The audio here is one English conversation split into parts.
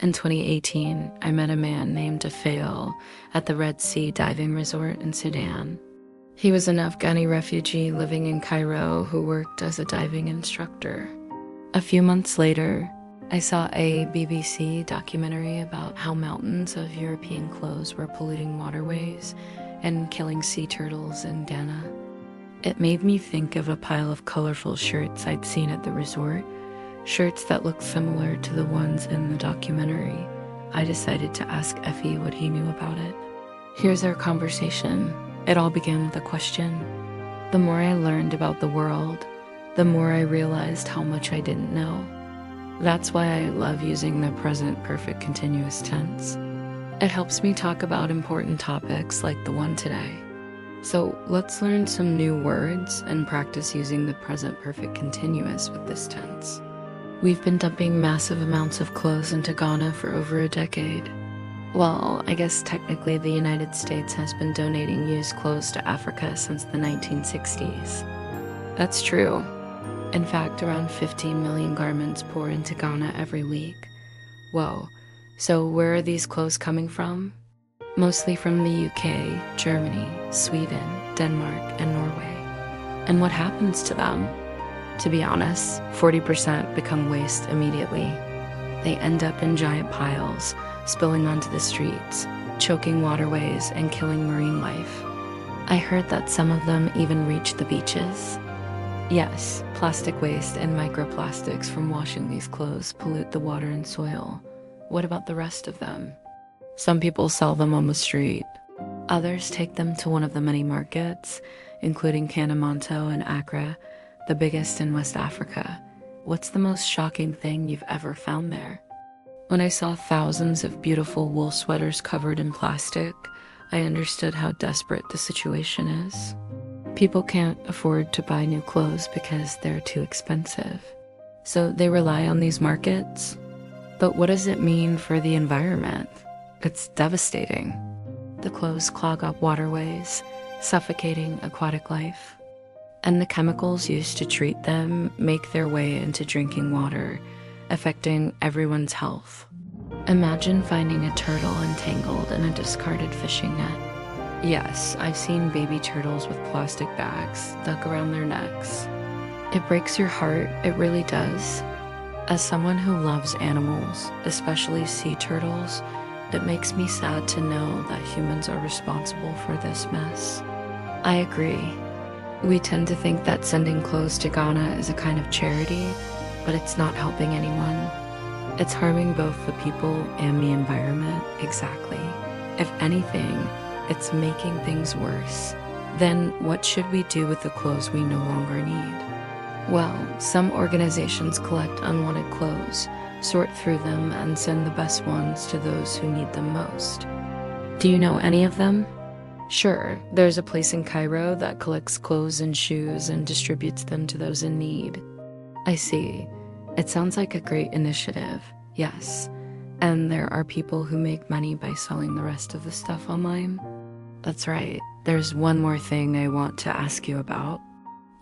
In 2018, I met a man named Afail at the Red Sea diving resort in Sudan. He was an Afghani refugee living in Cairo who worked as a diving instructor. A few months later, I saw a BBC documentary about how mountains of European clothes were polluting waterways and killing sea turtles in Ghana. It made me think of a pile of colorful shirts I'd seen at the resort, shirts that looked similar to the ones in the documentary. I decided to ask Effie what he knew about it. Here's our conversation. It all began with a question. The more I learned about the world, the more I realized how much I didn't know. That's why I love using the present perfect continuous tense. It helps me talk about important topics like the one today. So let's learn some new words and practice using the present perfect continuous with this tense. We've been dumping massive amounts of clothes into Ghana for over a decade. Well, I guess technically the United States has been donating used clothes to Africa since the 1960s. That's true. In fact, around 15 million garments pour into Ghana every week. Whoa, so where are these clothes coming from? Mostly from the UK, Germany, Sweden, Denmark, and Norway. And what happens to them? To be honest, 40% become waste immediately. They end up in giant piles, spilling onto the streets, choking waterways, and killing marine life. I heard that some of them even reach the beaches. Yes, plastic waste and microplastics from washing these clothes pollute the water and soil. What about the rest of them? Some people sell them on the street. Others take them to one of the many markets, including Kanamonto and Accra, the biggest in West Africa. What's the most shocking thing you've ever found there? When I saw thousands of beautiful wool sweaters covered in plastic, I understood how desperate the situation is. People can't afford to buy new clothes because they're too expensive. So they rely on these markets. But what does it mean for the environment? It's devastating. The clothes clog up waterways, suffocating aquatic life. And the chemicals used to treat them make their way into drinking water, affecting everyone's health. Imagine finding a turtle entangled in a discarded fishing net. Yes, I've seen baby turtles with plastic bags stuck around their necks. It breaks your heart, it really does. As someone who loves animals, especially sea turtles, it makes me sad to know that humans are responsible for this mess. I agree. We tend to think that sending clothes to Ghana is a kind of charity, but it's not helping anyone. It's harming both the people and the environment, exactly. If anything, it's making things worse. Then what should we do with the clothes we no longer need? Well, some organizations collect unwanted clothes, sort through them, and send the best ones to those who need them most. Do you know any of them? Sure, there's a place in Cairo that collects clothes and shoes and distributes them to those in need. I see. It sounds like a great initiative, yes. And there are people who make money by selling the rest of the stuff online? That's right. There's one more thing I want to ask you about.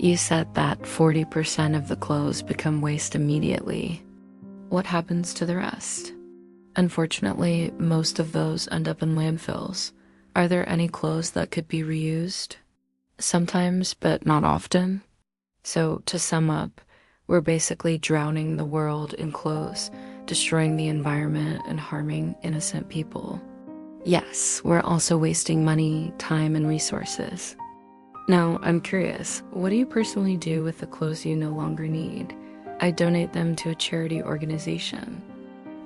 You said that 40% of the clothes become waste immediately. What happens to the rest? Unfortunately, most of those end up in landfills. Are there any clothes that could be reused? Sometimes, but not often. So, to sum up, we're basically drowning the world in clothes, destroying the environment, and harming innocent people. Yes, we're also wasting money, time, and resources. Now, I'm curious, what do you personally do with the clothes you no longer need? I donate them to a charity organization.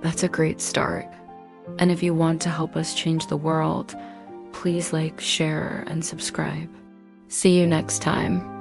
That's a great start. And if you want to help us change the world, please like, share, and subscribe. See you next time.